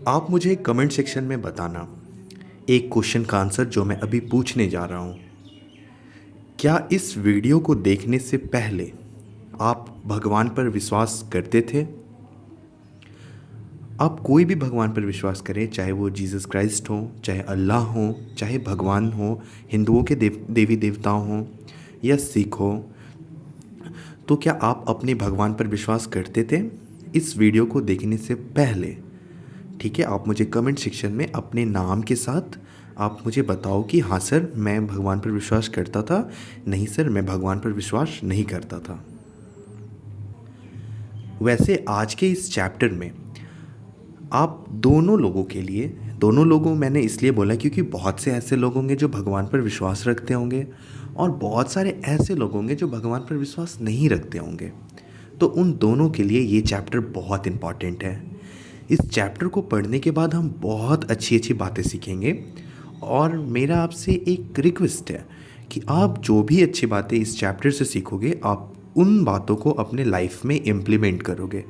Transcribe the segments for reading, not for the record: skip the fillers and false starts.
आप मुझे comment section में बताना एक क्वेश्चन का आंसर जो मैं अभी पूछने जा रहा हूँ। क्या इस वीडियो को देखने से पहले आप भगवान पर विश्वास करते थे? आप कोई भी भगवान पर विश्वास करें, चाहे वो जीसस क्राइस्ट हो, चाहे अल्लाह हो, चाहे भगवान हो, हिंदुओं के देवी देवता हों या सिख हो, तो क्या आप अपने भगवान पर विश्वास करते थे इस वीडियो को देखने से पहले? ठीक है, आप मुझे कमेंट सेक्शन में अपने नाम के साथ आप मुझे बताओ कि हाँ सर मैं भगवान पर विश्वास करता था, नहीं सर मैं भगवान पर विश्वास नहीं करता था। वैसे आज के इस चैप्टर में आप दोनों लोगों के लिए, दोनों लोगों मैंने इसलिए बोला क्योंकि बहुत से ऐसे लोग होंगे जो भगवान पर विश्वास रखते होंगे और बहुत सारे ऐसे लोग होंगे जो भगवान पर विश्वास नहीं रखते होंगे। तो उन दोनों के लिए ये चैप्टर बहुत इम्पॉर्टेंट है। इस चैप्टर को पढ़ने के बाद हम बहुत अच्छी अच्छी बातें सीखेंगे और मेरा आपसे एक रिक्वेस्ट है कि आप जो भी अच्छी बातें इस चैप्टर से सीखोगे आप उन बातों को अपने लाइफ में इम्प्लीमेंट करोगे।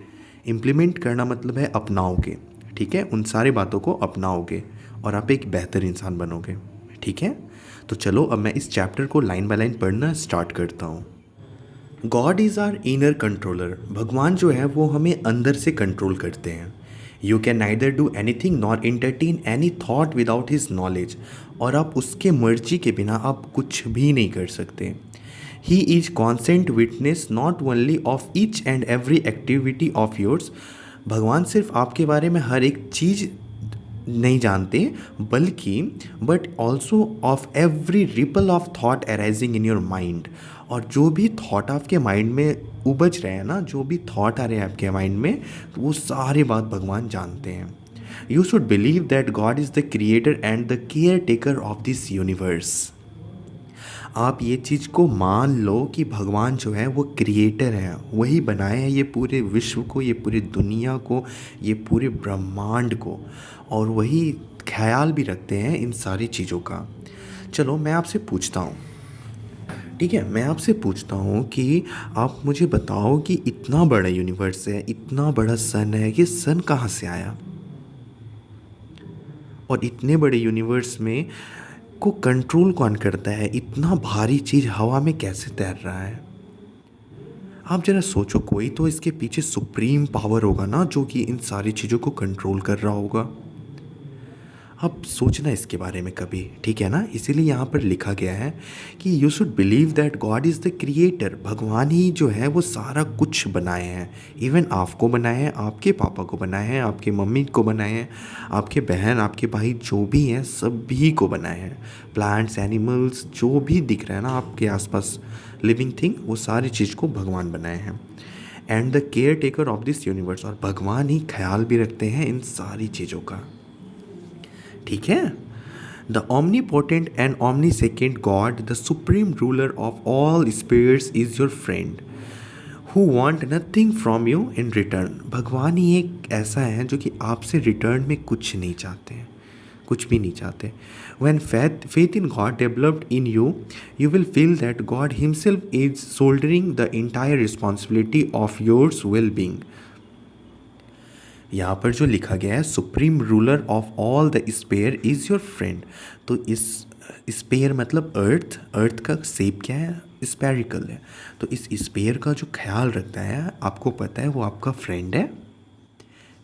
इम्प्लीमेंट करना मतलब है अपनाओगे, ठीक है, उन सारी बातों को अपनाओगे और आप एक बेहतर इंसान बनोगे, ठीक है। तो चलो अब मैं इस चैप्टर को लाइन बाय लाइन पढ़ना स्टार्ट करता हूँ। God is our inner controller. भगवान जो है वो हमें अंदर से कंट्रोल करते हैं। You can neither do any thing nor entertain any thought without his knowledge. और आप उसके मर्जी के बिना आप कुछ भी नहीं कर सकते। He is constant witness not only of each and every activity of yours. भगवान सिर्फ आपके बारे में हर एक चीज़ नहीं जानते बल्कि but also of every ripple of thought arising in your mind. और जो भी थॉट आपके माइंड में उपज रहे हैं ना, जो भी थॉट आ रहे हैं आपके माइंड में, तो वो सारी बात भगवान जानते हैं। You should believe that God is the creator and the care taker of this universe. आप ये चीज़ को मान लो कि भगवान जो है वो क्रिएटर है, वही बनाए हैं ये पूरे विश्व को, ये पूरी दुनिया को, ये पूरे ब्रह्मांड को, और वही ख्याल भी रखते हैं इन सारी चीज़ों का। चलो मैं आपसे पूछता हूँ, ठीक है, मैं आपसे पूछता हूँ कि आप मुझे बताओ कि इतना बड़ा यूनिवर्स है, इतना बड़ा सन है, ये सन कहाँ से आया? और इतने बड़े यूनिवर्स में को कंट्रोल कौन करता है? इतना भारी चीज़ हवा में कैसे तैर रहा है? आप ज़रा सोचो, कोई तो इसके पीछे सुप्रीम पावर होगा ना जो कि इन सारी चीज़ों को कंट्रोल कर रहा होगा। आप सोचना इसके बारे में कभी, ठीक है ना। इसीलिए यहाँ पर लिखा गया है कि you should believe that God is the creator. भगवान ही जो है वो सारा कुछ बनाए हैं। इवन आपको बनाए हैं, आपके पापा को बनाए हैं, आपके मम्मी को बनाए हैं, आपके बहन, आपके भाई जो भी हैं सभी को बनाए हैं। प्लांट्स, एनिमल्स, जो भी दिख रहा है ना आपके आसपास लिविंग थिंग, वो सारी चीज़ को भगवान बनाए हैं। And the care taker of this universe. और भगवान ही ख्याल भी रखते हैं इन सारी चीज़ों का, ठीक है। The omnipotent and omniscient God, the supreme ruler of all spirits, is your friend who want nothing from you in return। भगवान ही एक ऐसा है जो कि आपसे रिटर्न में कुछ नहीं चाहते हैं, कुछ भी नहीं चाहते। When faith in God developed in you, you will feel that God himself is shouldering the entire responsibility of yours well-being। यहाँ पर जो लिखा गया है supreme ruler of all the sphere is your friend. तो इस स्पेयर मतलब अर्थ, अर्थ का शेप क्या है? स्पेरिकल है। तो इस स्पेयर का जो ख्याल रखता है, आपको पता है वो आपका फ्रेंड है।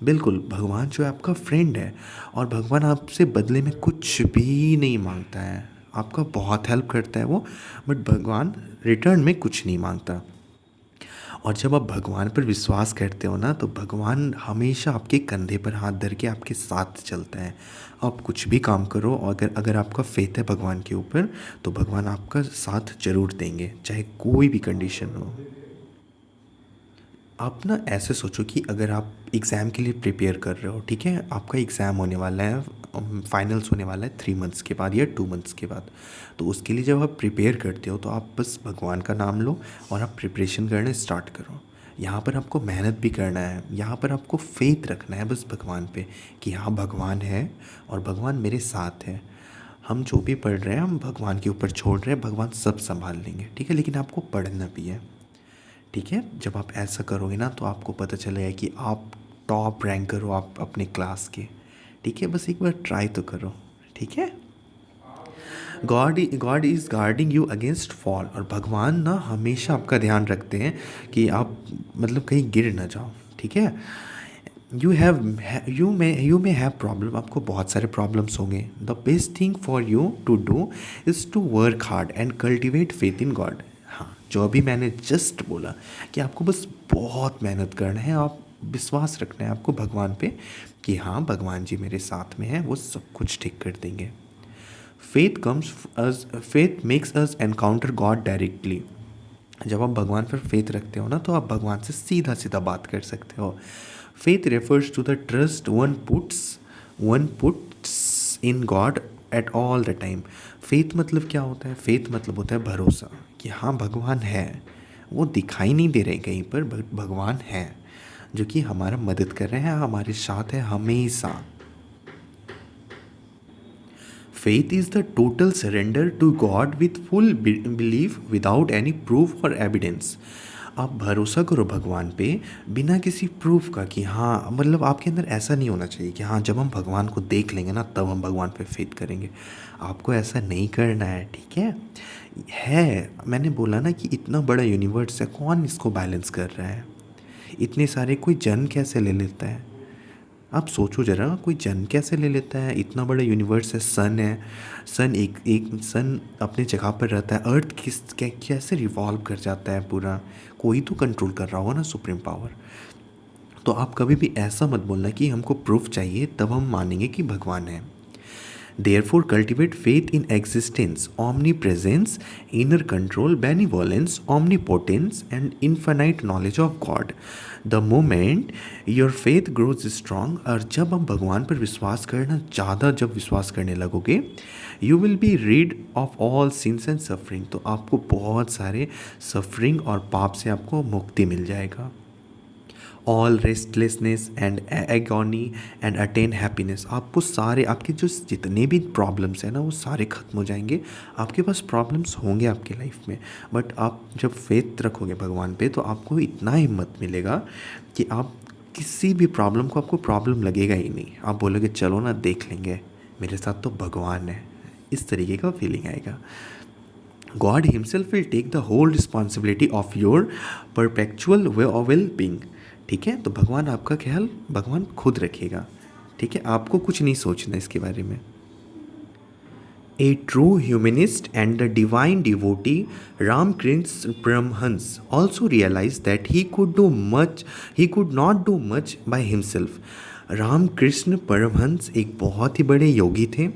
बिल्कुल, भगवान जो है आपका फ्रेंड है और भगवान आपसे बदले में कुछ भी नहीं मांगता है। आपका बहुत हेल्प करता है वो, बट भगवान रिटर्न में कुछ नहीं मांगता। और जब आप भगवान पर विश्वास करते हो ना, तो भगवान हमेशा आपके कंधे पर हाथ धर के आपके साथ चलता है। आप कुछ भी काम करो, अगर आपका फेथ है भगवान के ऊपर, तो भगवान आपका साथ ज़रूर देंगे, चाहे कोई भी कंडीशन हो। आप ना ऐसे सोचो कि अगर आप एग्ज़ाम के लिए प्रिपेयर कर रहे हो, ठीक है, आपका एग्ज़ाम होने वाला है, फाइनल्स होने वाला है 3 मंथ्स के बाद या 2 मंथ्स के बाद। तो उसके लिए जब आप प्रिपेयर करते हो तो आप बस भगवान का नाम लो और आप प्रिपरेशन करना स्टार्ट करो। यहाँ पर आपको मेहनत भी करना है, यहाँ पर आपको फेथ रखना है बस भगवान पे कि हाँ भगवान है और भगवान मेरे साथ है। हम जो भी पढ़ रहे हैं हम भगवान के ऊपर छोड़ रहे हैं, भगवान सब संभाल लेंगे, ठीक है। लेकिन आपको पढ़ना भी है, ठीक है। जब आप ऐसा करोगे ना तो आपको पता चलेगा कि आप टॉप रैंकर हो आप अपने क्लास के, ठीक है, बस एक बार ट्राई तो करो। ठीक है, God is guarding you against fall, और भगवान ना हमेशा आपका ध्यान रखते हैं कि आप मतलब कहीं गिर ना जाओ। ठीक है, यू मे हैव प्रॉब्लम, आपको बहुत सारे प्रॉब्लम्स होंगे। The best thing for you to do is to work hard and cultivate faith in God. हाँ, जो अभी मैंने जस्ट बोला कि आपको बस बहुत मेहनत करना है, आप विश्वास रखना है आपको भगवान पे कि हाँ भगवान जी मेरे साथ में हैं, वो सब कुछ ठीक कर देंगे। Faith makes us encounter God directly. जब आप भगवान पर फेथ रखते हो ना, तो आप भगवान से सीधा सीधा बात कर सकते हो। Faith refers to the trust one puts in God at all the time. Faith मतलब क्या होता है? फेथ मतलब होता है भरोसा कि हाँ भगवान है, वो दिखाई नहीं दे रहे कहीं पर, बट भगवान है जो कि हमारा मदद कर रहे हैं, हमारे साथ है हमेशा। Faith is the total surrender to God with full belief without any proof or evidence. आप भरोसा करो भगवान पे बिना किसी प्रूफ का कि हाँ, मतलब आपके अंदर ऐसा नहीं होना चाहिए कि हाँ जब हम भगवान को देख लेंगे ना तब हम भगवान पे फेथ करेंगे। आपको ऐसा नहीं करना है। ठीक है, मैंने बोला ना कि इतना बड़ा यूनिवर्स है, कौन इसको बैलेंस कर रहा है? इतने सारे कोई जन्म कैसे ले लेता है? आप सोचो ज़रा, कोई जन्म कैसे ले लेता है? इतना बड़ा यूनिवर्स है, सन है, सन एक एक सन अपने जगह पर रहता है, अर्थ कैसे रिवॉल्व कर जाता है पूरा, कोई तो कंट्रोल कर रहा होगा ना, सुप्रीम पावर। तो आप कभी भी ऐसा मत बोलना कि हमको प्रूफ चाहिए तब हम मानेंगे कि भगवान है। Therefore, cultivate faith in existence, omnipresence, inner control, benevolence, omnipotence, and infinite knowledge of God. The moment your faith grows strong, और जब हम भगवान पर विश्वास करना ज़्यादा जब विश्वास करने लगोगे, you will be rid of all sins and suffering. तो आपको बहुत सारे सफरिंग और पाप से आपको मुक्ति मिल जाएगा। All restlessness and agony and attain happiness. आपको सारे आपके जो जितने भी प्रॉब्लम्स हैं ना वो सारे ख़त्म हो जाएंगे। आपके पास प्रॉब्लम्स होंगे आपके लाइफ में, बट आप जब फेथ रखोगे भगवान पे तो आपको इतना हिम्मत मिलेगा कि आप किसी भी प्रॉब्लम को, आपको प्रॉब्लम लगेगा ही नहीं। आप बोलोगे चलो ना देख लेंगे, मेरे साथ तो भगवान है, इस तरीके का फीलिंग आएगा। God himself will take the whole responsibility of your perpetual well being. ठीक है, तो भगवान आपका ख्याल भगवान खुद रखेगा। ठीक है, आपको कुछ नहीं सोचना इसके बारे में। A true humanist and the divine devotee Ramakrishna Paramahamsa also realise that he could not do much by himself. Ramakrishna Paramahamsa एक बहुत ही बड़े योगी थे।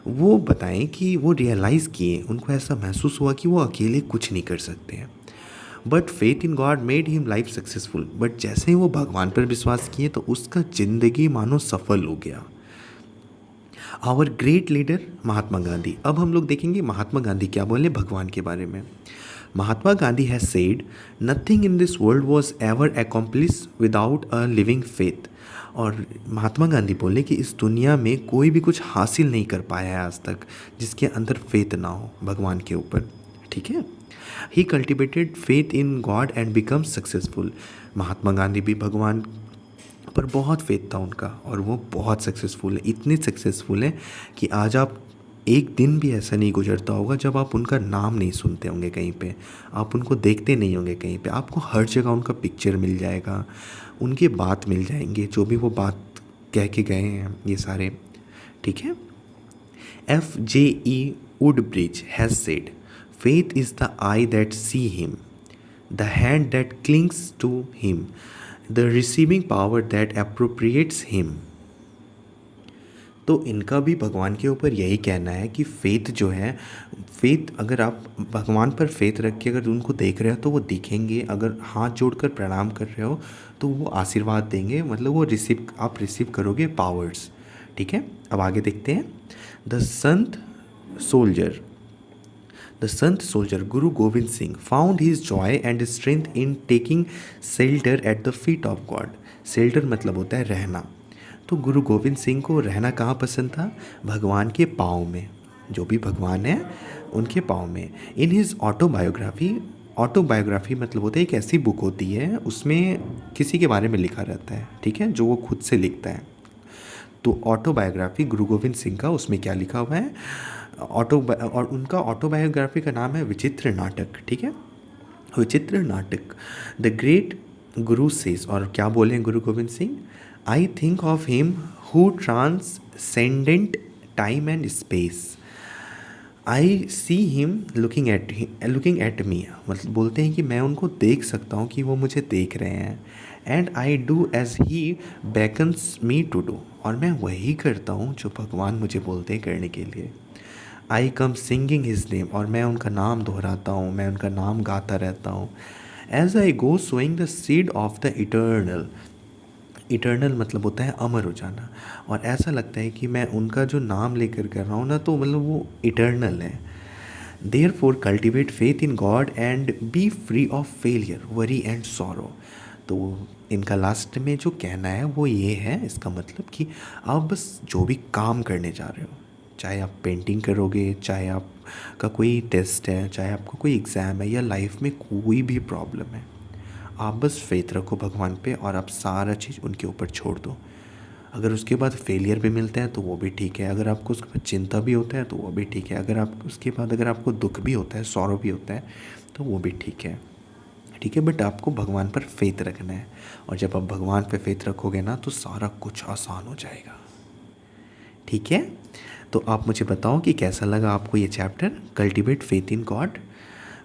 वो बताएं कि वो रियलाइज़ किए, उनको ऐसा महसूस हुआ कि वो अकेले कुछ नहीं कर सकते हैं। But faith in God made him life successful. But जैसे ही वो भगवान पर विश्वास किए तो उसका ज़िंदगी मानो सफल हो गया। Our great leader Mahatma Gandhi. अब हम लोग देखेंगे महात्मा गांधी क्या बोले भगवान के बारे में। Mahatma Gandhi has said, nothing in this world was ever accomplish without a living faith. और महात्मा गांधी बोले कि इस दुनिया में कोई भी कुछ हासिल नहीं कर पाया है आज तक जिसके अंदर फेथ ना हो भगवान के ऊपर। ठीक है, he cultivated faith in God and become successful. Mahatma Gandhi भी भगवान पर बहुत फेथ था उनका और वो बहुत सक्सेसफुल है। इतने सक्सेसफुल हैं कि आज आप एक दिन भी ऐसा नहीं गुजरता होगा जब आप उनका नाम नहीं सुनते होंगे कहीं पे, आप उनको देखते नहीं होंगे कहीं पे। आपको हर जगह उनका पिक्चर मिल जाएगा, उनके बात मिल जाएंगे, जो भी वो बात कह के गए हैं ये सारे। ठीक है, F.J.E. Woodbridge has said, faith is the eye that see him, the hand that clings to him, the receiving power that appropriates him. तो इनका भी भगवान के ऊपर यही कहना है कि फेथ जो है, फेथ अगर आप भगवान पर फेथ रख के अगर उनको देख रहे हो तो वो दिखेंगे, अगर हाथ जोड़कर प्रणाम कर रहे हो तो वो आशीर्वाद देंगे, मतलब वो आप रिसीव करोगे पावर्स। ठीक है, अब आगे देखते हैं। The Sant soldier Guru Gobind Singh found his Joy and strength in taking shelter at the feet of God. Shelter मतलब होता है रहना। तो गुरु गोविंद सिंह को रहना कहाँ पसंद था? भगवान के पाँव में, जो भी भगवान है उनके पाँव में। इन हिज ऑटोबायोग्राफी मतलब होता है एक ऐसी बुक होती है उसमें किसी के बारे में लिखा रहता है, ठीक है, जो वो खुद से लिखता है। तो ऑटोबायोग्राफी गुरु गोविंद सिंह का, उसमें क्या लिखा हुआ है, और उनका ऑटोबायोग्राफी का नाम है विचित्र नाटक, ठीक है, विचित्र नाटक। द ग्रेट गुरु सेज, और क्या बोले हैं Guru Gobind Singh, I think of him who transcendent time and space, I see him looking at me, मतलब बोलते हैं कि मैं उनको देख सकता हूँ कि वो मुझे देख रहे हैं, and I do as he beckons me to do, और मैं वही करता हूँ जो भगवान मुझे बोलते हैं करने के लिए। आई कम सिंगिंग हिज नेम, और मैं उनका नाम दोहराता हूँ, मैं उनका नाम गाता रहता हूँ। As I go sowing the seed of the eternal, eternal मतलब होता है अमर हो जाना, और ऐसा लगता है कि मैं उनका जो नाम लेकर कर रहा हूँ ना, तो मतलब वो इटर्नल है। Therefore cultivate faith in God and be free of failure worry and sorrow. तो इनका लास्ट में जो कहना है वो ये है, इसका मतलब कि आप बस जो भी काम करने जा रहे हो, चाहे आप पेंटिंग करोगे, चाहे आपका कोई टेस्ट है, चाहे आपका कोई एग्ज़ाम है, या लाइफ में कोई भी प्रॉब्लम है, आप बस फेथ रखो भगवान पे और आप सारा चीज़ उनके ऊपर छोड़ दो। अगर उसके बाद फेलियर भी मिलता है तो वो भी ठीक है, अगर आपको उसके बाद चिंता भी होता है तो वो भी ठीक है, अगर आप उसके बाद अगर आपको दुख भी होता है, सॉरो भी होता है, तो वो भी ठीक है, ठीक है। बट आपको भगवान पर फेथ रखना है, और जब आप भगवान पे फेथ रखोगे ना तो सारा कुछ आसान हो जाएगा, ठीक है। तो आप मुझे बताओ कि कैसा लगा आपको ये chapter, cultivate faith in God.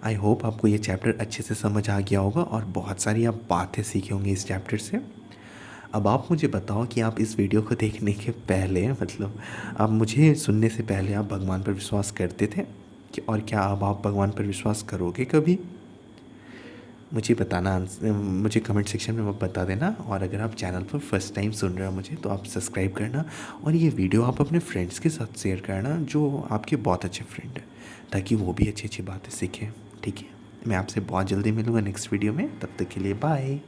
I hope आपको ये चैप्टर अच्छे से समझ आ गया होगा और बहुत सारी आप बातें सीखे होंगे इस चैप्टर से। अब आप मुझे बताओ कि आप इस वीडियो को देखने के पहले, मतलब आप मुझे सुनने से पहले, आप भगवान पर विश्वास करते थे कि, और क्या अब आप भगवान पर विश्वास करोगे कभी? मुझे बताना, मुझे कमेंट सेक्शन में बता देना। और अगर आप चैनल पर फर्स्ट टाइम सुन रहे हो मुझे, तो आप सब्सक्राइब करना, और ये वीडियो आप अपने फ्रेंड्स के साथ शेयर करना जो आपके बहुत अच्छे फ्रेंड हैं, ताकि वो भी अच्छी अच्छी बातें सीखें, ठीक है। मैं आपसे बहुत जल्दी मिलूँगा नेक्स्ट वीडियो में, तब तक के लिए बाय।